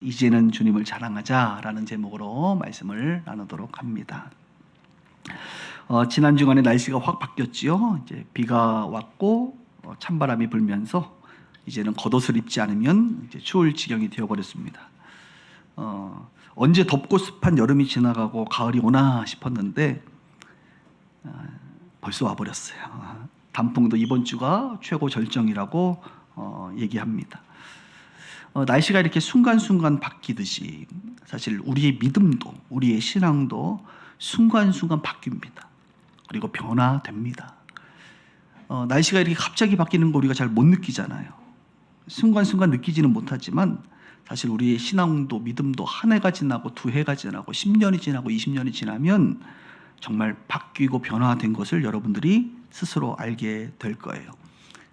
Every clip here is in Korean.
이제는 주님을 자랑하자라는 제목으로 말씀을 나누도록 합니다. 지난 주간에 날씨가 확 바뀌었지요. 이제 비가 왔고 찬바람이 불면서 이제는 겉옷을 입지 않으면 이제 추울 지경이 되어버렸습니다. 언제 덥고 습한 여름이 지나가고 가을이 오나 싶었는데 벌써 와버렸어요. 단풍도 이번 주가 최고 절정이라고 얘기합니다. 날씨가 이렇게 순간순간 바뀌듯이 사실 우리의 믿음도 우리의 신앙도 순간순간 바뀝니다. 그리고 변화됩니다. 날씨가 이렇게 갑자기 바뀌는 거 우리가 잘 못 느끼잖아요. 순간순간 느끼지는 못하지만 사실 우리의 신앙도 믿음도 한 해가 지나고 두 해가 지나고 10년이 지나고 20년이 지나면 정말 바뀌고 변화된 것을 여러분들이 스스로 알게 될 거예요.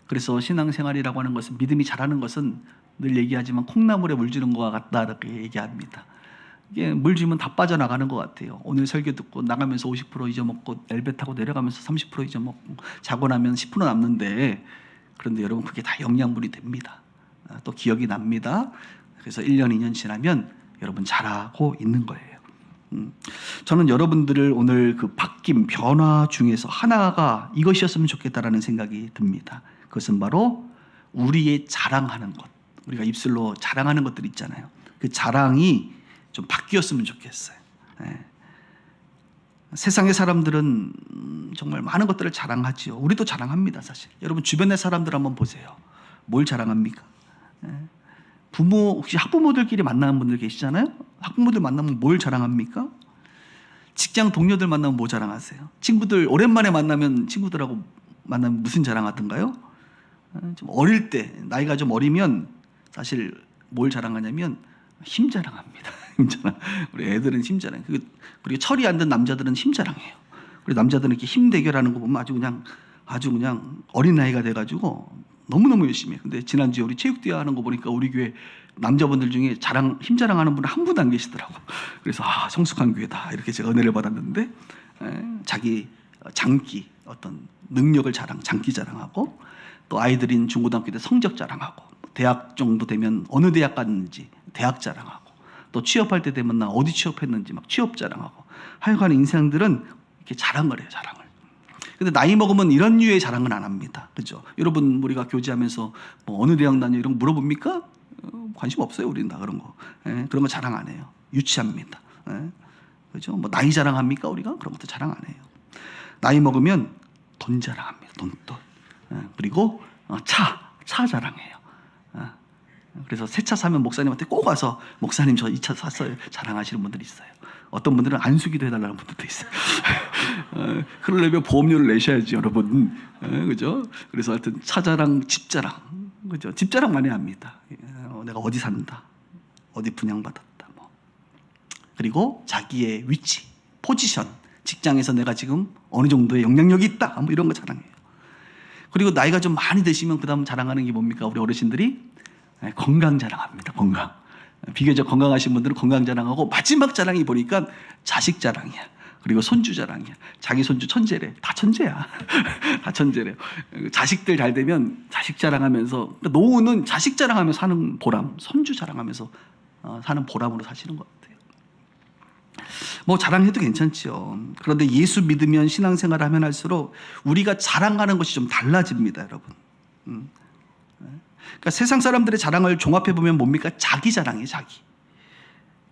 그래서 신앙생활이라고 하는 것은, 믿음이 자라는 것은 늘 얘기하지만 콩나물에 물 주는 것과 같다 이렇게 얘기합니다. 이게 물 주면 다 빠져나가는 것 같아요. 오늘 설교 듣고 나가면서 50% 잊어먹고 엘베 타고 내려가면서 30% 잊어먹고 자고 나면 10% 남는데, 그런데 여러분 그게 다 영양분이 됩니다. 또 기억이 납니다. 그래서 1년 2년 지나면 여러분 잘하고 있는 거예요. 저는 여러분들을 오늘 그 바뀜, 변화 중에서 하나가 이것이었으면 좋겠다라는 생각이 듭니다. 그것은 바로 우리의 자랑하는 것, 우리가 입술로 자랑하는 것들 있잖아요. 그 자랑이 좀 바뀌었으면 좋겠어요. 세상의 사람들은 정말 많은 것들을 자랑하지요. 우리도 자랑합니다, 사실. 여러분 주변의 사람들 한번 보세요. 뭘 자랑합니까? 부모, 혹시 학부모들끼리 만나는 분들 계시잖아요. 학부모들 만나면 뭘 자랑합니까? 직장 동료들 만나면 뭐 자랑하세요? 친구들 오랜만에 만나면 친구들하고 만나면 무슨 자랑하던가요? 좀 어릴 때, 나이가 좀 어리면 사실 뭘 자랑하냐면 힘 자랑합니다. 힘 자랑. 우리 애들은 힘 자랑. 그리고 철이 안 든 남자들은 힘 자랑해요. 그리고 남자들은 이렇게 힘 대결하는 거 보면 아주 그냥 어린 나이가 돼가지고 너무너무 열심히 해요. 근데 지난주에 우리 체육대회 하는 거 보니까 우리 교회 남자분들 중에 힘 자랑하는 분은 한 분도 안 계시더라고. 그래서 성숙한 교회다 이렇게 제가 은혜를 받았는데, 자기 장기, 어떤 능력을 장기 자랑하고, 또 아이들인 중고등학교 때 성적 자랑하고, 대학 정도 되면 어느 대학 갔는지 대학 자랑하고, 또 취업할 때 되면 나 어디 취업했는지 막 취업 자랑하고, 하여간 인생들은 이렇게 자랑을 해요, 자랑을. 근데 나이 먹으면 이런 류의 자랑은 안 합니다. 그죠? 여러분, 우리가 교제하면서 뭐 어느 대학 다녀 이런 거 물어봅니까? 관심 없어요, 우리는 다 그런 거. 그런 거 자랑 안 해요. 유치합니다. 그죠? 뭐 나이 자랑합니까, 우리가? 그런 것도 자랑 안 해요. 나이 먹으면 돈 자랑합니다. 돈. 그리고 차 자랑해요. 그래서 새 차 사면 목사님한테 꼭 와서 목사님 저 이 차 샀어요 자랑하시는 분들이 있어요. 어떤 분들은 안수기도 해달라는 분들도 있어요. 그러려면 보험료를 내셔야지 여러분. 그죠? 그래서 하여튼 차 자랑, 집 자랑, 그죠? 집 자랑 많이 합니다. 내가 어디 산다, 어디 분양받았다, 뭐. 그리고 자기의 위치, 포지션, 직장에서 내가 지금 어느 정도의 영향력이 있다, 뭐 이런 거 자랑해요. 그리고 나이가 좀 많이 드시면 그 다음 자랑하는 게 뭡니까? 우리 어르신들이 건강 자랑합니다. 건강. 비교적 건강하신 분들은 건강 자랑하고, 마지막 자랑이 보니까 자식 자랑이야. 그리고 손주 자랑이야. 자기 손주 천재래. 다 천재야. 다 천재래. 자식들 잘 되면 자식 자랑하면서, 노후는 자식 자랑하면서 사는 보람, 손주 자랑하면서 사는 보람으로 사시는 것 같아요. 뭐 자랑해도 괜찮죠. 그런데 예수 믿으면, 신앙생활을 하면 할수록 우리가 자랑하는 것이 좀 달라집니다, 여러분. 그러니까 세상 사람들의 자랑을 종합해 보면 뭡니까? 자기 자랑이에요, 자기.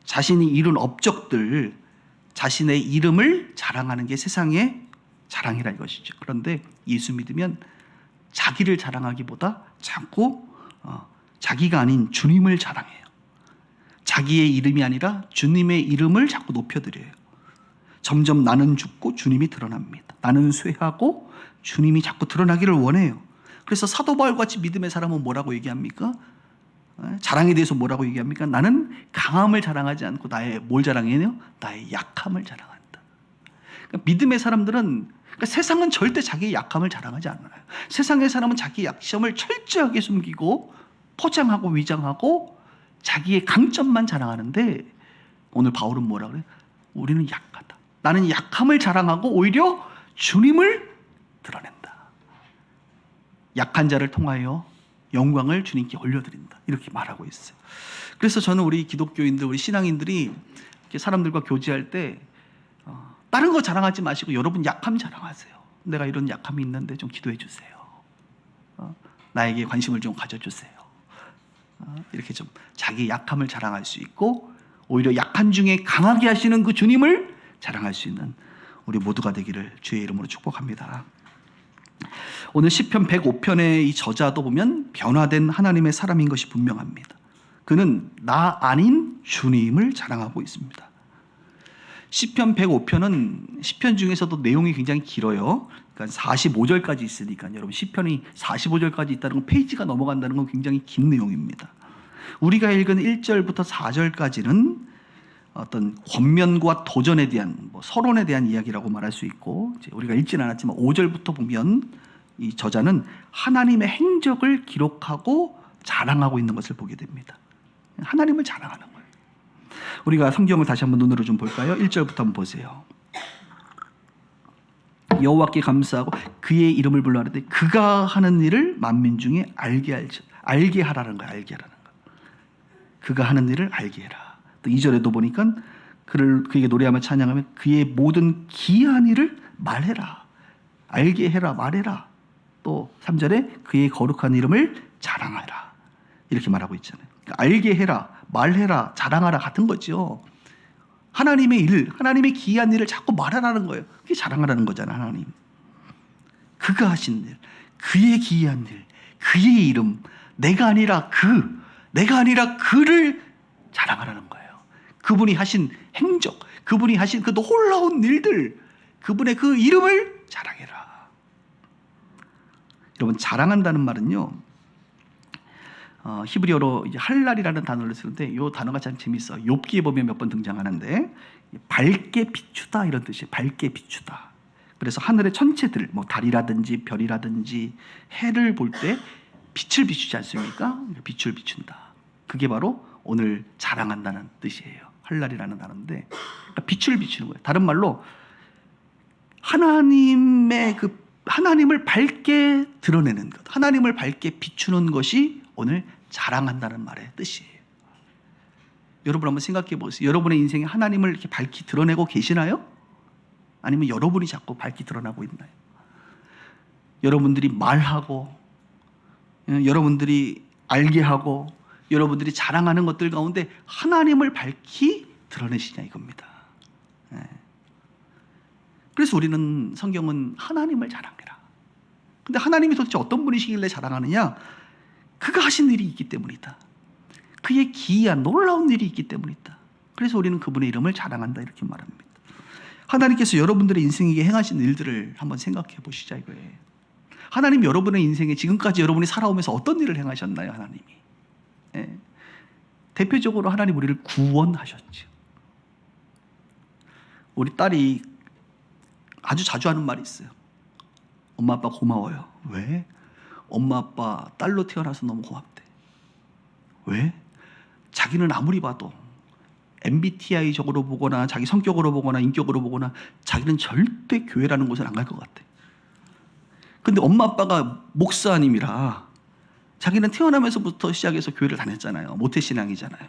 자신이 이룬 업적들, 자신의 이름을 자랑하는 게 세상의 자랑이라 이것이죠. 그런데 예수 믿으면 자기를 자랑하기보다 자꾸 자기가 아닌 주님을 자랑해요. 자기의 이름이 아니라 주님의 이름을 자꾸 높여드려요. 점점 나는 죽고 주님이 드러납니다. 나는 쇠하고 주님이 자꾸 드러나기를 원해요. 그래서 사도 바울같이 믿음의 사람은 뭐라고 얘기합니까? 자랑에 대해서 뭐라고 얘기합니까? 나는 강함을 자랑하지 않고 뭘 자랑해요? 나의 약함을 자랑한다. 그러니까 믿음의 사람들은, 그러니까 세상은 절대 자기의 약함을 자랑하지 않아요. 세상의 사람은 자기의 약점을 철저하게 숨기고 포장하고 위장하고 자기의 강점만 자랑하는데, 오늘 바울은 뭐라 그래요? 우리는 약하다. 나는 약함을 자랑하고 오히려 주님을 드러낸다. 약한 자를 통하여 영광을 주님께 올려드린다. 이렇게 말하고 있어요. 그래서 저는 우리 기독교인들, 우리 신앙인들이 이렇게 사람들과 교제할 때 다른 거 자랑하지 마시고 여러분 약함 자랑하세요. 내가 이런 약함이 있는데 좀 기도해 주세요. 나에게 관심을 좀 가져주세요. 이렇게 좀 자기 약함을 자랑할 수 있고 오히려 약한 중에 강하게 하시는 그 주님을 자랑할 수 있는 우리 모두가 되기를 주의 이름으로 축복합니다. 오늘 시편 105편의 이 저자도 보면 변화된 하나님의 사람인 것이 분명합니다. 그는 나 아닌 주님을 자랑하고 있습니다. 시편 105편은 시편 중에서도 내용이 굉장히 길어요. 그러니까 45절까지 있으니까 여러분 시편이 45절까지 있다는 건 페이지가 넘어간다는 건 굉장히 긴 내용입니다. 우리가 읽은 1절부터 4절까지는 어떤 권면과 도전에 대한 서론에 대한 이야기라고 말할 수 있고 우리가 읽지는 않았지만 5절부터 보면 이 저자는 하나님의 행적을 기록하고 자랑하고 있는 것을 보게 됩니다. 하나님을 자랑하는 거예요. 우리가 성경을 다시 한번 눈으로 좀 볼까요? 1절부터 한번 보세요. 여호와께 감사하고 그의 이름을 불러하는데 그가 하는 일을 만민 중에 알게 하라는 거예요. 알게 하라는 거. 그가 하는 일을 알게 해라. 또 2절에도 보니까 그에게 노래하며 찬양하며 그의 모든 기이한 일을 말해라. 알게 해라. 말해라. 또 3절에 그의 거룩한 이름을 자랑하라. 이렇게 말하고 있잖아요. 그러니까 알게 해라. 말해라. 자랑하라 같은 거죠. 하나님의 일, 하나님의 기이한 일을 자꾸 말하라는 거예요. 그게 자랑하라는 거잖아요. 하나님. 그가 하신 일, 그의 기이한 일, 그의 이름, 내가 아니라 그를 자랑하라는 거예요. 그분이 하신 행적, 그분이 하신 그 놀라운 일들, 그분의 그 이름을 자랑해라. 여러분, 자랑한다는 말은요, 히브리어로 이제 할랄이라는 단어를 쓰는데 이 단어가 참 재밌어요. 욥기에 보면 몇 번 등장하는데 밝게 비추다 이런 뜻이에요. 밝게 비추다. 그래서 하늘의 천체들, 달이라든지 별이라든지 해를 볼 때 빛을 비추지 않습니까? 빛을 비춘다. 그게 바로 오늘 자랑한다는 뜻이에요. 할랄이라는 단어인데 그러니까 빛을 비추는 거예요. 다른 말로 하나님을 밝게 드러내는 것, 하나님을 밝게 비추는 것이 오늘 자랑한다는 말의 뜻이에요. 여러분 한번 생각해 보세요. 여러분의 인생에 하나님을 이렇게 밝히 드러내고 계시나요? 아니면 여러분이 자꾸 밝히 드러나고 있나요? 여러분들이 말하고, 여러분들이 알게 하고, 여러분들이 자랑하는 것들 가운데 하나님을 밝히 드러내시냐 이겁니다. 그래서 우리는 성경은 하나님을 자랑해라. 근데 하나님이 도대체 어떤 분이시길래 자랑하느냐? 그가 하신 일이 있기 때문이다. 그의 기이한 놀라운 일이 있기 때문이다. 그래서 우리는 그분의 이름을 자랑한다 이렇게 말합니다. 하나님께서 여러분들의 인생에게 행하신 일들을 한번 생각해 보시자 이거예요. 하나님 여러분의 인생에 지금까지 여러분이 살아오면서 어떤 일을 행하셨나요? 하나님이. 대표적으로 하나님 우리를 구원하셨죠. 우리 딸이 아주 자주 하는 말이 있어요. 엄마 아빠 고마워요. 왜? 엄마 아빠 딸로 태어나서 너무 고맙대. 왜? 자기는 아무리 봐도 MBTI적으로 보거나 자기 성격으로 보거나 인격으로 보거나 자기는 절대 교회라는 곳을 안 갈 것 같아. 근데 엄마 아빠가 목사님이라 자기는 태어나면서부터 시작해서 교회를 다녔잖아요. 모태신앙이잖아요.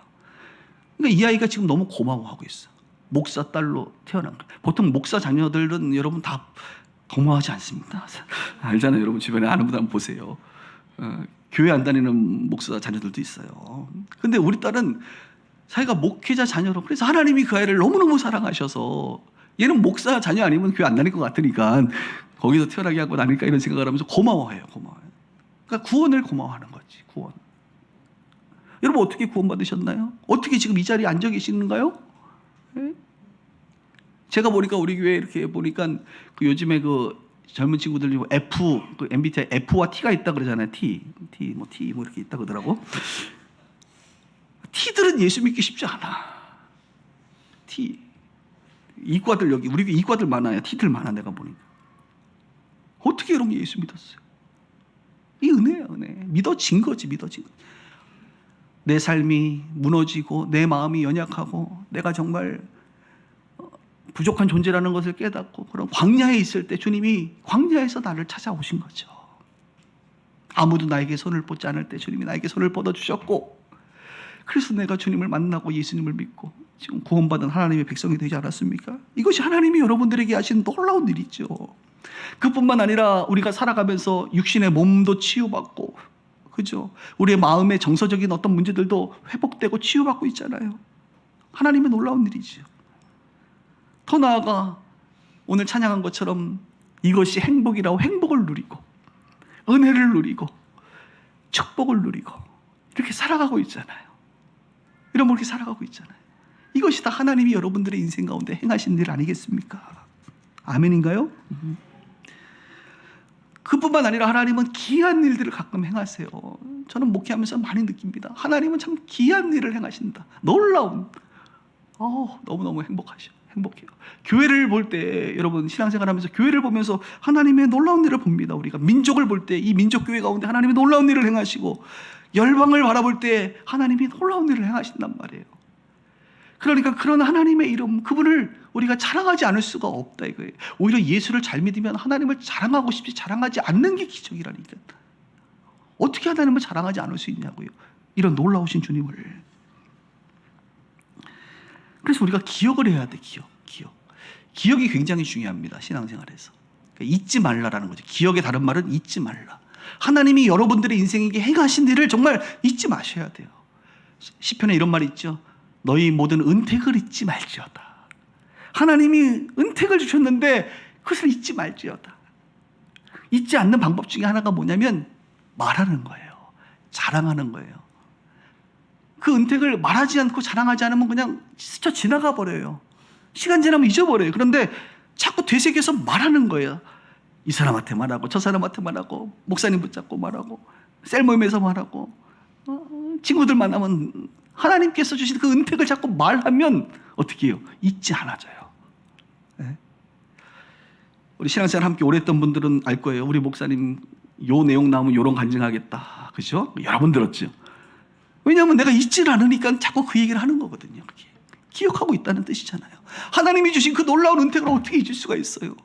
그러니까 이 아이가 지금 너무 고마워하고 있어. 목사 딸로 태어난 거. 보통 목사 자녀들은 여러분 다 고마워하지 않습니다. 알잖아요. 여러분 주변에 아는 분 한번 보세요. 교회 안 다니는 목사 자녀들도 있어요. 근데 우리 딸은 자기가 목회자 자녀로 그래서 하나님이 그 아이를 너무너무 사랑하셔서 얘는 목사 자녀 아니면 교회 안 다닐 것 같으니까 거기서 태어나게 하고 나니까 이런 생각을 하면서 고마워해요. 그러니까 구원을 고마워하는 거지. 구원. 여러분 어떻게 구원받으셨나요? 어떻게 지금 이 자리에 앉아 계시는가요? 제가 보니까 우리 교회 이렇게 보니까 그 요즘에 그 젊은 친구들 F, 그 MBTI F와 T가 있다 그러잖아요. T 뭐 이렇게 있다 그러더라고. T들은 예수 믿기 쉽지 않아. T. 이과들 여기 우리 이과들 많아요. T들 많아 내가 보니까. 어떻게 이런 게 예수 믿었어요? 이 은혜야 은혜. 믿어진 거지. 내 삶이 무너지고 내 마음이 연약하고 내가 정말 부족한 존재라는 것을 깨닫고 그런 광야에 있을 때 주님이 광야에서 나를 찾아오신 거죠. 아무도 나에게 손을 뻗지 않을 때 주님이 나에게 손을 뻗어주셨고 그래서 내가 주님을 만나고 예수님을 믿고 지금 구원받은 하나님의 백성이 되지 않았습니까? 이것이 하나님이 여러분들에게 하신 놀라운 일이죠. 그뿐만 아니라 우리가 살아가면서 육신의 몸도 치유받고, 그죠? 우리의 마음의 정서적인 어떤 문제들도 회복되고 치유받고 있잖아요. 하나님의 놀라운 일이죠. 더 나아가 오늘 찬양한 것처럼 이것이 행복이라고 행복을 누리고 은혜를 누리고 축복을 누리고 이렇게 살아가고 있잖아요. 이런 그렇게 살아가고 있잖아요. 이것이 다 하나님이 여러분들의 인생 가운데 행하신 일 아니겠습니까? 아멘인가요? 그뿐만 아니라 하나님은 귀한 일들을 가끔 행하세요. 저는 목회하면서 많이 느낍니다. 하나님은 참 귀한 일을 행하신다. 놀라운, 너무너무 행복해요. 교회를 볼 때, 여러분 신앙생활하면서 교회를 보면서 하나님의 놀라운 일을 봅니다. 우리가 민족을 볼 때 이 민족교회 가운데 하나님이 놀라운 일을 행하시고, 열방을 바라볼 때 하나님이 놀라운 일을 행하신단 말이에요. 그러니까 그런 하나님의 이름, 그분을 우리가 자랑하지 않을 수가 없다 이거예요. 오히려 예수를 잘 믿으면 하나님을 자랑하고 싶지 자랑하지 않는 게 기적이라니까. 어떻게 하나님을 자랑하지 않을 수 있냐고요. 이런 놀라우신 주님을. 그래서 우리가 기억을 해야 돼. 기억이 굉장히 중요합니다. 신앙생활에서. 그러니까 잊지 말라라는 거죠. 기억의 다른 말은 잊지 말라. 하나님이 여러분들의 인생에게 행하신 일을 정말 잊지 마셔야 돼요. 시편에 이런 말이 있죠. 너희 모든 은택을 잊지 말지어다. 하나님이 은택을 주셨는데 그것을 잊지 말지어다. 잊지 않는 방법 중에 하나가 뭐냐면 말하는 거예요. 자랑하는 거예요. 그 은택을 말하지 않고 자랑하지 않으면 그냥 스쳐 지나가 버려요. 시간 지나면 잊어버려요. 그런데 자꾸 되새겨서 말하는 거예요. 이 사람한테 말하고 저 사람한테 말하고 목사님 붙잡고 말하고 셀 모임에서 말하고 친구들 만나면 하나님께서 주신 그 은택을 자꾸 말하면 어떻게 해요? 잊지 않아져요. 네? 우리 신앙생활 함께 오래 했던 분들은 알 거예요. 우리 목사님 요 내용 나오면 요런 간증하겠다. 그죠? 여러 번 들었죠. 왜냐하면 내가 잊질 않으니까 자꾸 그 얘기를 하는 거거든요. 그게. 기억하고 있다는 뜻이잖아요. 하나님이 주신 그 놀라운 은택을 어떻게 잊을 수가 있어요.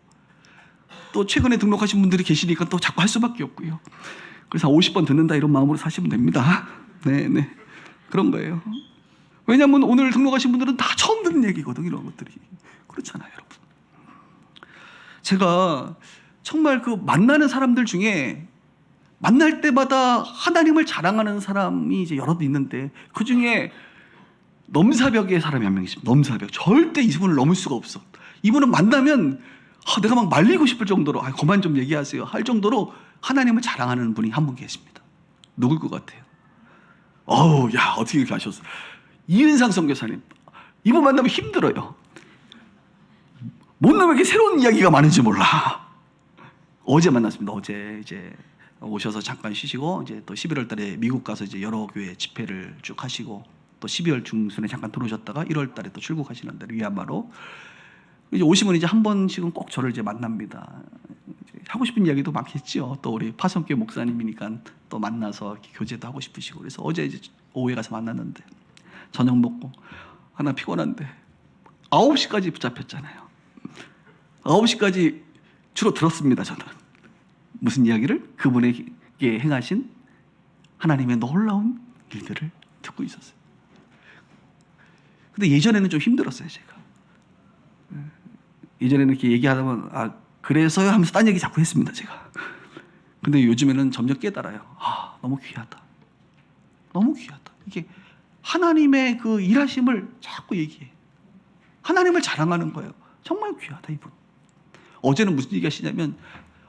또 최근에 등록하신 분들이 계시니까 또 자꾸 할 수밖에 없고요. 그래서 50번 듣는다 이런 마음으로 사시면 됩니다. 네. 그런 거예요. 왜냐하면 오늘 등록하신 분들은 다 처음 듣는 얘기거든요. 이런 것들이. 그렇잖아요, 여러분. 제가 정말 그 만나는 사람들 중에 만날 때마다 하나님을 자랑하는 사람이 이제 여럿 있는데 그 중에 넘사벽의 사람이 한 명 있습니다. 넘사벽. 절대 이분을 넘을 수가 없어. 이분은 만나면 내가 막 말리고 싶을 정도로 그만 좀 얘기하세요 할 정도로 하나님을 자랑하는 분이 한 분 계십니다. 누굴 것 같아요? 어떻게 이렇게 하셨어? 이은상 선교사님. 이분 만나면 힘들어요. 못 나면 이렇게 새로운 이야기가 많은지 몰라. 어제 만났습니다. 어제 이제 오셔서 잠깐 쉬시고 이제 또 11월 달에 미국 가서 이제 여러 교회 집회를 쭉 하시고 또 12월 중순에 잠깐 들어오셨다가 1월 달에 또 출국하시는데 위안마로 이제 오시면 이제 한 번씩은 꼭 저를 이제 만납니다. 하고 싶은 이야기도 많겠죠. 또 우리 파송교회 목사님이니까 또 만나서 교제도 하고 싶으시고 그래서 어제 이제 오후에 가서 만났는데 저녁 먹고 하나 피곤한데 9시까지 붙잡혔잖아요. 9시까지 주로 들었습니다. 저는 무슨 이야기를? 그분에게 행하신 하나님의 놀라운 일들을 듣고 있었어요. 근데 예전에는 좀 힘들었어요. 제가 예전에는 이렇게 얘기하다면 그래서요 하면서 딴 얘기 자꾸 했습니다. 제가. 근데 요즘에는 점점 깨달아요. 너무 귀하다. 너무 귀하다. 이게 하나님의 그 일하심을 자꾸 얘기해. 하나님을 자랑하는 거예요. 정말 귀하다 이분. 어제는 무슨 얘기 하시냐면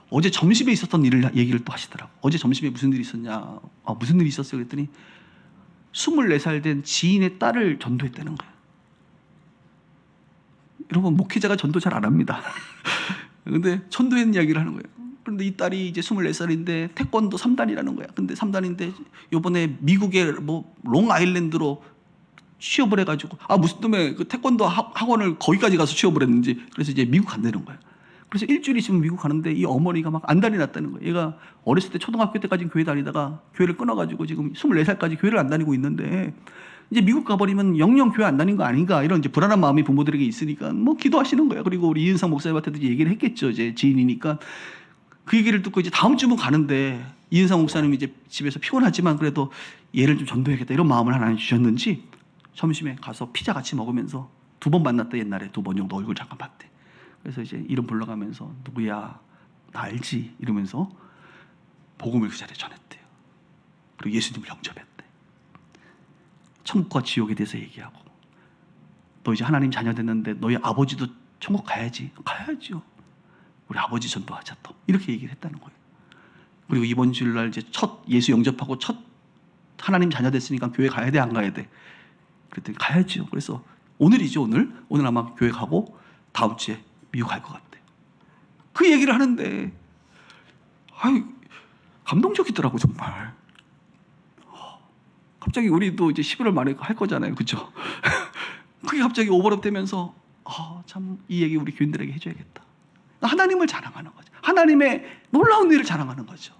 어제 점심에 있었던 일을 얘기를 또 하시더라고요. 어제 점심에 무슨 일이 있었냐. 무슨 일이 있었어요 그랬더니 24살 된 지인의 딸을 전도했다는 거예요. 여러분 목회자가 전도 잘 안 합니다. 근데 전도했는 이야기를 하는 거예요. 그런데 이 딸이 이제 24살인데 태권도 3단이라는 거야. 근데 3단인데 요번에 미국의 롱아일랜드로 취업을 해가지고 무슨 놈의 그 태권도 학원을 거기까지 가서 취업을 했는지 그래서 이제 미국 간다는 거야. 그래서 일주일 있으면 미국 가는데 이 어머니가 막 안달이 났다는 거예요. 얘가 어렸을 때 초등학교 때까지 교회 다니다가 교회를 끊어가지고 지금 24살까지 교회를 안 다니고 있는데 이제 미국 가버리면 영영 교회 안 다닌 거 아닌가 이런 이제 불안한 마음이 부모들에게 있으니까 뭐 기도하시는 거예요. 그리고 우리 이은상 목사님한테도 얘기를 했겠죠. 이제 지인이니까 그 얘기를 듣고 이제 다음 주면 가는데 이은상 목사님이 이제 집에서 피곤하지만 그래도 얘를 좀 전도해야겠다 이런 마음을 하나님 주셨는지 점심에 가서 피자 같이 먹으면서 2번 만났다. 옛날에 2번 정도 얼굴 잠깐 봤대. 그래서 이제 이름 불러가면서 누구야 나 알지 이러면서 복음을 그 자리에 전했대요. 그리고 예수님을 영접했대. 천국과 지옥에 대해서 얘기하고 너 이제 하나님 자녀 됐는데 너희 아버지도 천국 가야지. 가야죠. 우리 아버지 전도하자 또 이렇게 얘기를 했다는 거예요. 그리고 이번 주일날 이제 첫 예수 영접하고 첫 하나님 자녀 됐으니까 교회 가야 돼 안 가야 돼? 그랬더니 가야죠. 그래서 오늘이죠. 오늘 아마 교회 가고 다음 주에 미국 갈 것 같대요. 그 얘기를 하는데 아유 감동적이더라고 정말. 갑자기 우리도 이제 11월 말에 할 거잖아요. 그렇죠? 그게 갑자기 오버랩 되면서 참 이 얘기 우리 교인들에게 해줘야겠다. 하나님을 자랑하는 거죠. 하나님의 놀라운 일을 자랑하는 거죠.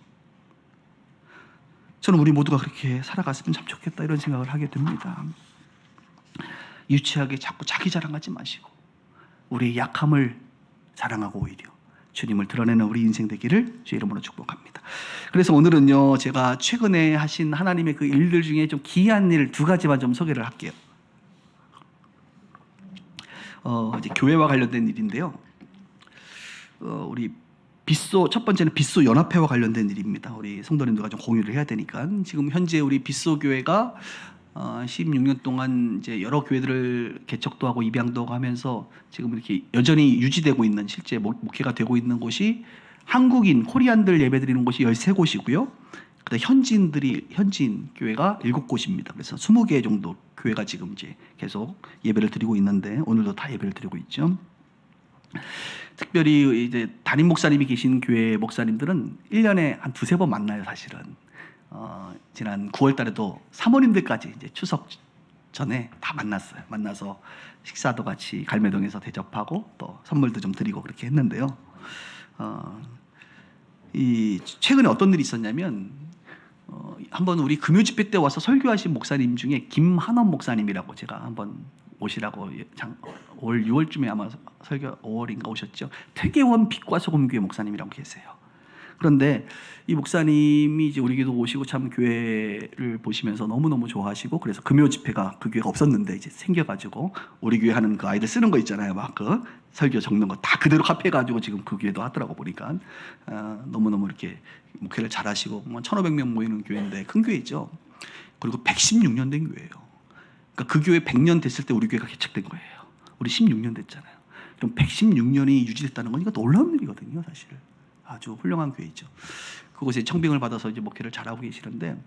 저는 우리 모두가 그렇게 살아갔으면 참 좋겠다 이런 생각을 하게 됩니다. 유치하게 자꾸 자기 자랑하지 마시고 우리의 약함을 자랑하고 오히려 주님을 드러내는 우리 인생 되기를 주의 이름으로 축복합니다. 그래서 오늘은요 제가 최근에 하신 하나님의 그 일들 중에 좀 기이한 일 2가지만 좀 소개를 할게요. 이제 교회와 관련된 일인데요. 우리 첫 번째는 빗소 연합회와 관련된 일입니다. 우리 성도님들과 좀 공유를 해야 되니까 지금 현재 우리 빗소 교회가 16년 동안 이제 여러 교회들을 개척도 하고 입양도 하면서 지금 이렇게 여전히 유지되고 있는 실제 목회가 되고 있는 곳이 한국인 코리안들 예배드리는 곳이 13곳이고요. 그다음 현지인 교회가 7곳입니다. 그래서 20개 정도 교회가 지금 이제 계속 예배를 드리고 있는데 오늘도 다 예배를 드리고 있죠. 특별히 이제 담임 목사님이 계신 교회 목사님들은 1년에 한 2-3번 만나요, 사실은. 지난 9월 달에도 사모님들까지 이제 추석 전에 다 만났어요. 만나서 식사도 같이 갈매동에서 대접하고 또 선물도 좀 드리고 그렇게 했는데요. 최근에 어떤 일이 있었냐면 한번 우리 금요 집회 때 와서 설교하신 목사님 중에 김한원 목사님이라고 제가 한번 오시라고 올 6월쯤에 아마 설교 5월인가 오셨죠. 퇴계원 빛과 소금교회 목사님이라고 계세요. 그런데 이 목사님이 이제 우리 교회도 오시고 참 교회를 보시면서 너무너무 좋아하시고 그래서 금요 집회가 그 교회가 없었는데 이제 생겨가지고 우리 교회 하는 그 아이들 쓰는 거 있잖아요. 막 그 설교 적는 거 다 그대로 카피해가지고 지금 그 교회도 하더라고 보니까 너무너무 이렇게 목회를 잘하시고 1,500명 모이는 교회인데 큰 교회죠. 그리고 116년 된 교회예요. 그러니까 그 교회 100년 됐을 때 우리 교회가 개척된 거예요. 우리 16년 됐잖아요. 그럼 116년이 유지됐다는 거니까 놀라운 일이거든요, 사실. 아주 훌륭한 교회죠. 그곳에 청빙을 받아서 이제 목회를 잘하고 계시는데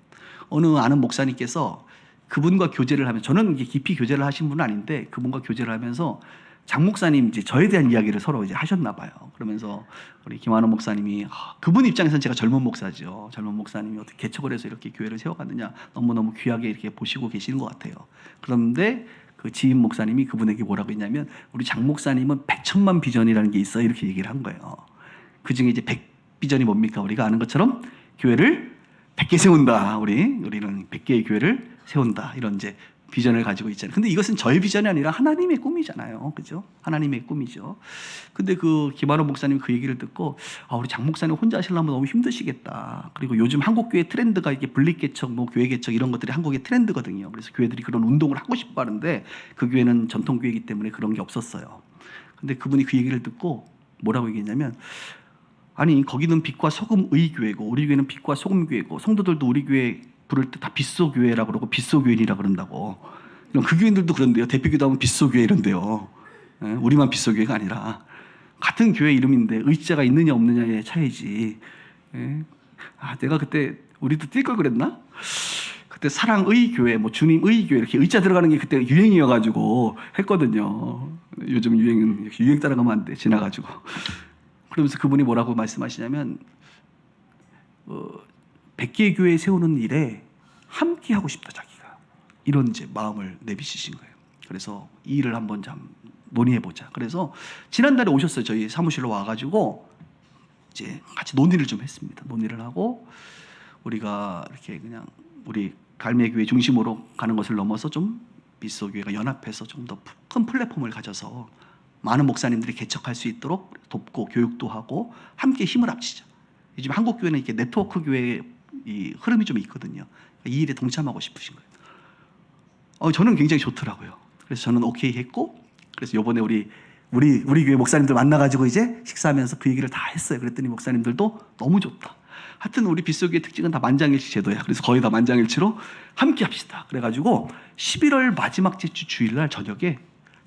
어느 아는 목사님께서 그분과 교제를 하면 저는 이게 깊이 교제를 하신 분은 아닌데 그분과 교제를 하면서 장 목사님 이제 저에 대한 이야기를 서로 이제 하셨나 봐요. 그러면서 우리 김한원 목사님이 그분 입장에서는 제가 젊은 목사죠. 젊은 목사님이 어떻게 개척을 해서 이렇게 교회를 세워갔느냐 너무너무 귀하게 이렇게 보시고 계시는 것 같아요. 그런데 그 지인 목사님이 그분에게 뭐라고 했냐면 우리 장 목사님은 100천만 비전이라는 게 있어 이렇게 얘기를 한 거예요. 그 중에 이제 100비전이 뭡니까? 우리가 아는 것처럼 교회를 100개 세운다. 우리는 100개의 교회를 세운다. 이런 이제 비전을 가지고 있잖아요. 근데 이것은 저의 비전이 아니라 하나님의 꿈이잖아요. 그죠? 하나님의 꿈이죠. 근데 그 김한원 목사님 그 얘기를 듣고 우리 장 목사님 혼자 하시려면 너무 힘드시겠다. 그리고 요즘 한국 교회 트렌드가 이게 분립 개척, 교회 개척 이런 것들이 한국의 트렌드거든요. 그래서 교회들이 그런 운동을 하고 싶어 하는데 그 교회는 전통 교회이기 때문에 그런 게 없었어요. 근데 그분이 그 얘기를 듣고 뭐라고 얘기했냐면 아니 거기는 빛과 소금의 교회고 우리 교회는 빛과 소금 교회고 성도들도 우리 교회 부를 때 다 빛소 교회라고 그러고 빛소 교인이라 그런다고. 그럼 그 교인들도 그런데요. 대표기도 하면 빛소 교회 이런데요. 우리만 빛소 교회가 아니라 같은 교회 이름인데 의자가 있느냐 없느냐의 차이지. 내가 그때 우리도 뛸 걸 그랬나? 그때 사랑의 교회, 주님의 교회 이렇게 의자 들어가는 게 그때 유행이어가지고 했거든요. 요즘 유행은 유행 따라가면 안 돼. 지나가지고. 그러면서 그분이 뭐라고 말씀하시냐면 100개의 교회 세우는 일에 함께 하고 싶다 자기가. 이런 이제 마음을 내비치신 거예요. 그래서 이 일을 한번 좀 논의해보자. 그래서 지난달에 오셨어요. 저희 사무실로 와가지고 이제 같이 논의를 좀 했습니다. 논의를 하고 우리가 이렇게 그냥 우리 갈매교회 중심으로 가는 것을 넘어서 좀 빛소교회가 연합해서 좀 더 큰 플랫폼을 가져서 많은 목사님들이 개척할 수 있도록 돕고 교육도 하고 함께 힘을 합치자. 요즘 한국 교회는 이렇게 네트워크 교회 이 흐름이 좀 있거든요. 이 일에 동참하고 싶으신 거예요. 저는 굉장히 좋더라고요. 그래서 저는 오케이 했고, 그래서 요번에 우리 교회 목사님들 만나가지고 이제 식사하면서 그 얘기를 다 했어요. 그랬더니 목사님들도 너무 좋다. 하여튼 우리 빗속의 특징은 다 만장일치 제도야. 그래서 거의 다 만장일치로 함께 합시다. 그래가지고 11월 마지막 주 주일날 저녁에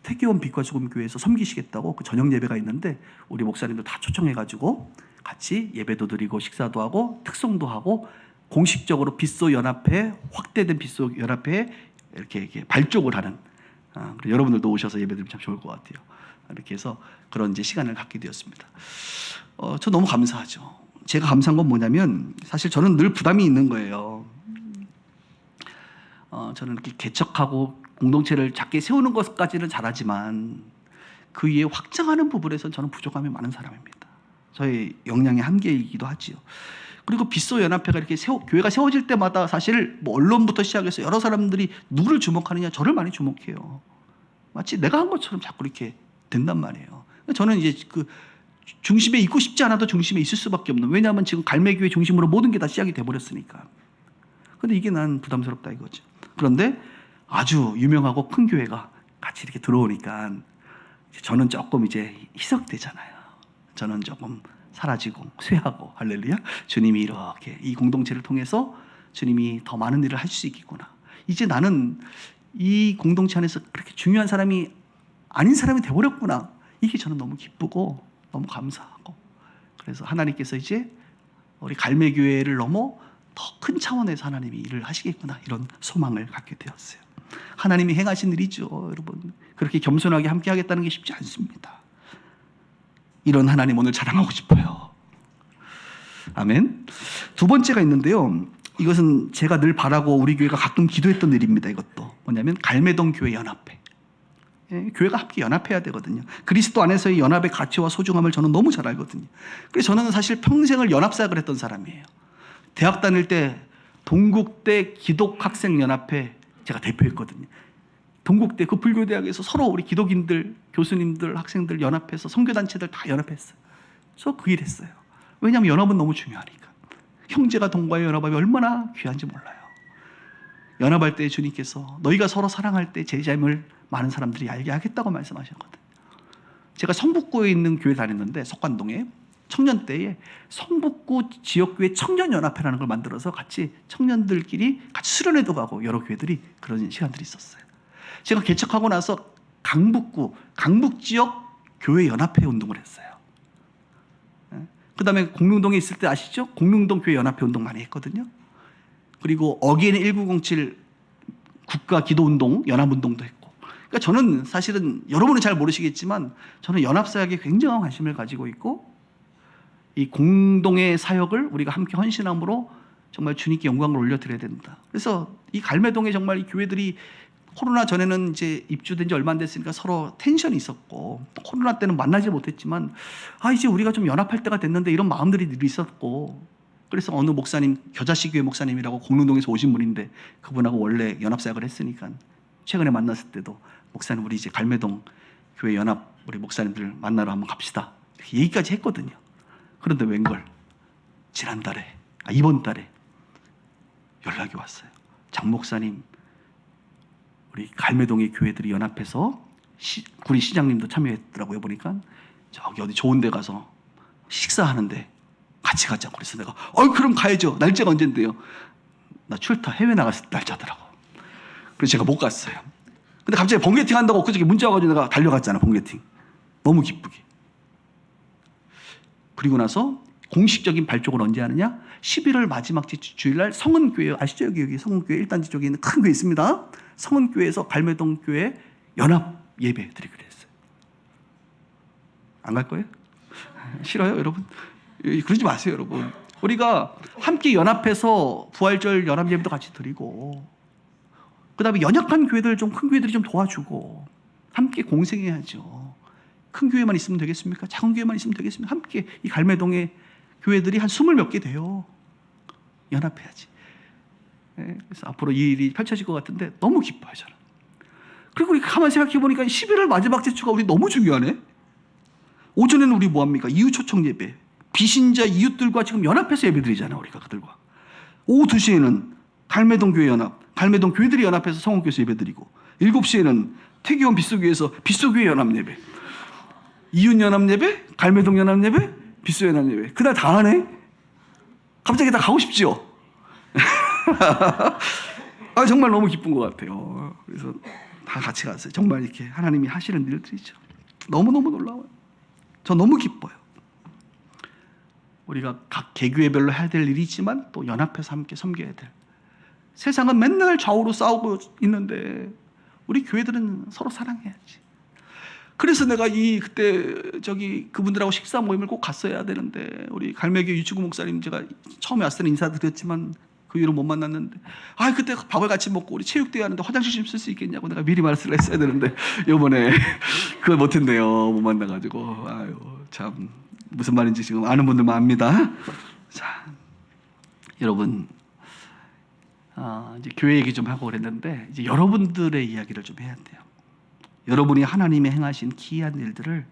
태계원 빛과 소금 교회에서 섬기시겠다고 그 저녁 예배가 있는데 우리 목사님들 다 초청해가지고 같이 예배도 드리고 식사도 하고 특송도 하고 공식적으로 빗소 연합회, 확대된 빗소 연합회에 이렇게 발족을 하는, 여러분들도 오셔서 예배드리면 참 좋을 것 같아요. 이렇게 해서 그런 이제 시간을 갖게 되었습니다. 저 너무 감사하죠. 제가 감사한 건 뭐냐면 사실 저는 늘 부담이 있는 거예요. 저는 이렇게 개척하고 공동체를 작게 세우는 것까지는 잘하지만 그 위에 확장하는 부분에서 저는 부족함이 많은 사람입니다. 저의 역량의 한계이기도 하지요. 그리고 빗소 연합회가 이렇게 교회가 세워질 때마다 사실 뭐 언론부터 시작해서 여러 사람들이 누구를 주목하느냐, 저를 많이 주목해요. 마치 내가 한 것처럼 자꾸 이렇게 된단 말이에요. 저는 이제 그 중심에 있고 싶지 않아도 중심에 있을 수밖에 없는, 왜냐하면 지금 갈매교회 중심으로 모든 게 다 시작이 돼버렸으니까. 근데 이게 난 부담스럽다 이거죠. 그런데 아주 유명하고 큰 교회가 같이 이렇게 들어오니까 저는 조금 이제 희석되잖아요. 저는 조금 사라지고 쇠하고, 할렐루야. 주님이 이렇게 이 공동체를 통해서 주님이 더 많은 일을 할 수 있겠구나. 이제 나는 이 공동체 안에서 그렇게 중요한 사람이 아닌 사람이 돼버렸구나. 이게 저는 너무 기쁘고 너무 감사하고, 그래서 하나님께서 이제 우리 갈매교회를 넘어 더 큰 차원에서 하나님이 일을 하시겠구나, 이런 소망을 갖게 되었어요. 하나님이 행하신 일이죠, 여러분. 그렇게 겸손하게 함께 하겠다는 게 쉽지 않습니다. 이런 하나님 오늘 자랑하고 싶어요. 아멘. 두 번째가 있는데요, 이것은 제가 늘 바라고 우리 교회가 가끔 기도했던 일입니다. 이것도 뭐냐면 갈매동 교회 연합회. 교회가 함께 연합해야 되거든요. 그리스도 안에서의 연합의 가치와 소중함을 저는 너무 잘 알거든요. 그래서 저는 사실 평생을 연합사역을 했던 사람이에요. 대학 다닐 때 동국대 기독학생연합회 제가 대표했거든요. 동국대 그 불교대학에서 서로 우리 기독인들, 교수님들, 학생들 연합해서 선교단체들 다 연합했어요. 저 그 일 했어요. 왜냐하면 연합은 너무 중요하니까. 형제가 동거의 연합이 얼마나 귀한지 몰라요. 연합할 때 주님께서 너희가 서로 사랑할 때 제 삶을 많은 사람들이 알게 하겠다고 말씀하셨거든요. 제가 성북구에 있는 교회 다녔는데, 석관동에 청년 때에 성북구 지역교회 청년연합회라는 걸 만들어서 같이 청년들끼리 같이 수련회도 가고 여러 교회들이 그런 시간들이 있었어요. 제가 개척하고 나서 강북지역 교회연합회 운동을 했어요. 그 다음에 공릉동에 있을 때 아시죠? 공릉동 교회연합회 운동 많이 했거든요. 그리고 어게인 1907 국가기도운동, 연합운동도 했고. 그러니까 저는 사실은 여러분은 잘 모르시겠지만 저는 연합사역에 굉장한 관심을 가지고 있고, 이 공동의 사역을 우리가 함께 헌신함으로 정말 주님께 영광을 올려드려야 된다. 그래서 이 갈매동에 정말 이 교회들이 코로나 전에는 이제 입주된 지 얼마 안 됐으니까 서로 텐션이 있었고, 코로나 때는 만나지 못했지만 이제 우리가 좀 연합할 때가 됐는데 이런 마음들이 늘 있었고, 그래서 어느 목사님, 겨자씨 교회 목사님이라고 공릉동에서 오신 분인데 그분하고 원래 연합사역을 했으니까 최근에 만났을 때도 목사님 우리 이제 갈매동 교회 연합 우리 목사님들 만나러 한번 갑시다, 이렇게 얘기까지 했거든요. 그런데 웬걸 이번 달에 연락이 왔어요. 장 목사님, 우리 갈매동의 교회들이 연합해서 구리 시장님도 참여했더라고요. 보니까 저기 어디 좋은 데 가서 식사하는데 같이 가자고. 그래서 내가 그럼 가야죠. 날짜가 언젠데요? 나 출타 해외 나갔을 때 날짜더라고. 그래서 제가 못 갔어요. 근데 갑자기 번개팅 한다고 그저께 문자 와가지고 내가 달려갔잖아. 번개팅 너무 기쁘게. 그리고 나서 공식적인 발족을 언제 하느냐? 11월 마지막 주일날 성은교회, 아시죠? 여기 성은교회 1단지 쪽에 있는 큰 교회 있습니다. 성은교회에서 갈매동 교회 연합 예배 드리기로 했어요. 안 갈 거예요? 싫어요, 여러분? 그러지 마세요, 여러분. 우리가 함께 연합해서 부활절 연합 예배도 같이 드리고, 그 다음에 연약한 교회들 좀, 큰 교회들이 좀 도와주고, 함께 공생해야죠. 큰 교회만 있으면 되겠습니까? 작은 교회만 있으면 되겠습니까? 함께 이 갈매동의 교회들이 한 20몇 개 돼요. 연합해야지. 그래서 앞으로 이 일이 펼쳐질 것 같은데 너무 기뻐요, 저는. 그리고 이렇게 가만히 생각해 보니까 11월 마지막 주가 우리 너무 중요하네. 오전에는 우리 뭐합니까? 이웃 초청 예배. 비신자 이웃들과 지금 연합해서 예배 드리잖아요, 우리가 그들과. 오후 2시에는 갈매동 교회 연합, 갈매동 교회들이 연합해서 성원교회에서 예배드리고 7시에는 태교원 빗소교회에서 빗소교회 연합 예배, 이윤 연합 예배, 갈매동 연합 예배, 빗소 연합 예배. 그날 다 하네. 갑자기 다 가고 싶지요. 아, 정말 너무 기쁜 것 같아요. 그래서 다 같이 갔어요. 정말 이렇게 하나님이 하시는 일들이죠. 너무너무 놀라워요. 저 너무 기뻐요. 우리가 각 개교회별로 해야 될 일이지만 또 연합해서 함께 섬겨야 될. 세상은 맨날 좌우로 싸우고 있는데 우리 교회들은 서로 사랑해야지. 그래서 내가 그때 그분들하고 식사 모임을 꼭 갔어야 되는데, 우리 갈매교 유치구 목사님 제가 처음에 왔을 때는 인사드렸지만 그 이후로 못 만났는데, 그때 밥을 같이 먹고 우리 체육대회 하는데 화장실 좀 쓸 수 있겠냐고 내가 미리 말씀을 했어야 되는데 이번에 그걸 못했네요. 못 만나가지고. 아유, 참 무슨 말인지 지금 아는 분들만 압니다. 자, 여러분, 이제 교회 얘기 좀 하고 그랬는데 이제 여러분들의 이야기를 좀 해야 돼요. 여러분이 하나님의 행하신 기이한 일들을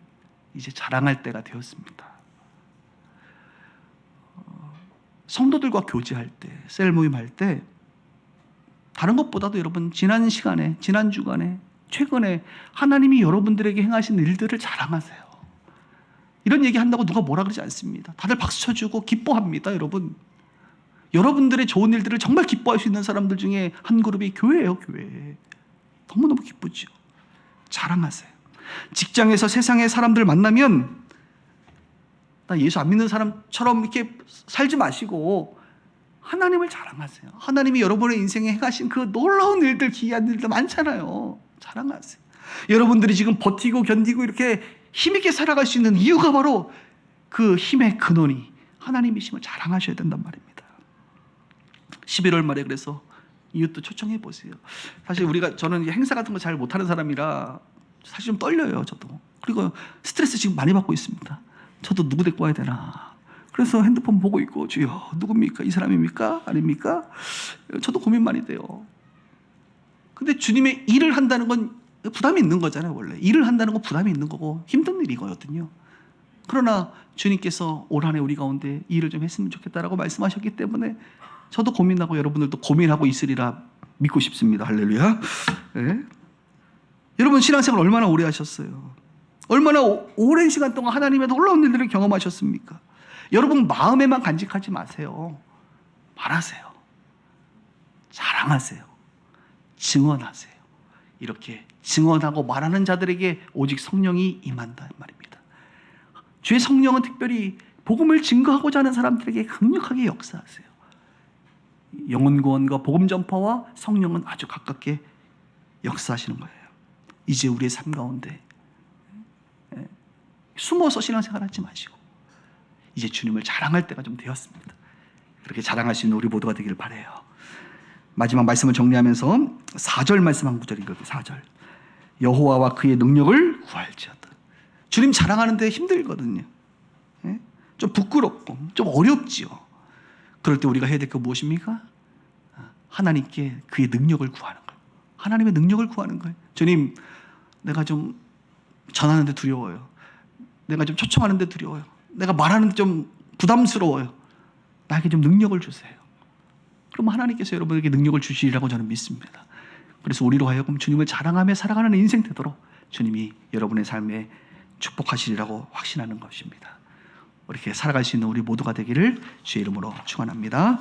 이제 자랑할 때가 되었습니다. 성도들과 교제할 때, 셀 모임할 때 다른 것보다도 여러분 지난 시간에, 지난 주간에, 최근에 하나님이 여러분들에게 행하신 일들을 자랑하세요. 이런 얘기 한다고 누가 뭐라 그러지 않습니다. 다들 박수 쳐주고 기뻐합니다. 여러분들의 좋은 일들을 정말 기뻐할 수 있는 사람들 중에 한 그룹이 교회예요. 교회. 너무너무 기쁘죠. 자랑하세요. 직장에서 세상의 사람들 만나면 나 예수 안 믿는 사람처럼 이렇게 살지 마시고 하나님을 자랑하세요. 하나님이 여러분의 인생에 행하신 그 놀라운 일들, 기이한 일들 많잖아요. 자랑하세요. 여러분들이 지금 버티고 견디고 이렇게 힘있게 살아갈 수 있는 이유가 바로 그 힘의 근원이 하나님이심을 자랑하셔야 된단 말입니다. 11월 말에 그래서 이웃도 초청해 보세요. 사실 저는 행사 같은 거 잘 못하는 사람이라 사실 좀 떨려요. 저도. 그리고 스트레스 지금 많이 받고 있습니다. 저도 누구 데리고 와야 되나. 그래서 핸드폰 보고 있고, 주여 누굽니까? 이 사람입니까? 아닙니까? 저도 고민 많이 돼요. 근데 주님의 일을 한다는 건 부담이 있는 거잖아요. 원래 일을 한다는 건 부담이 있는 거고 힘든 일이거든요. 그러나 주님께서 올 한 해 우리 가운데 이 일을 좀 했으면 좋겠다라고 말씀하셨기 때문에 저도 고민하고 여러분들도 고민하고 있으리라 믿고 싶습니다. 할렐루야. 네. 여러분 신앙생활 얼마나 오래 하셨어요? 얼마나 오랜 시간 동안 하나님의 놀라운 일들을 경험하셨습니까? 여러분 마음에만 간직하지 마세요. 말하세요. 자랑하세요. 증언하세요. 이렇게 증언하고 말하는 자들에게 오직 성령이 임한다는 말입니다. 주의 성령은 특별히 복음을 증거하고자 하는 사람들에게 강력하게 역사하세요. 영혼 구원과 복음 전파와 성령은 아주 가깝게 역사하시는 거예요. 이제 우리의 삶 가운데 숨어서 신앙생활 하지 마시고 이제 주님을 자랑할 때가 좀 되었습니다. 그렇게 자랑할 수 있는 우리 모두가 되기를 바라요. 마지막 말씀을 정리하면서 4절 말씀 한 구절인 거예요. 4절. 여호와와 그의 능력을 구할지어다. 주님 자랑하는데 힘들거든요. 좀 부끄럽고 좀 어렵지요. 그럴 때 우리가 해야 될 거 무엇입니까? 하나님께 그의 능력을 구하는 거예요. 하나님의 능력을 구하는 거예요. 주님, 내가 좀 전하는데 두려워요. 내가 좀 초청하는데 두려워요. 내가 말하는데 좀 부담스러워요. 나에게 좀 능력을 주세요. 그럼 하나님께서 여러분에게 능력을 주시리라고 저는 믿습니다. 그래서 우리로 하여금 주님을 자랑하며 살아가는 인생 되도록 주님이 여러분의 삶에 축복하시리라고 확신하는 것입니다. 이렇게 살아갈 수 있는 우리 모두가 되기를 주의 이름으로 축원합니다.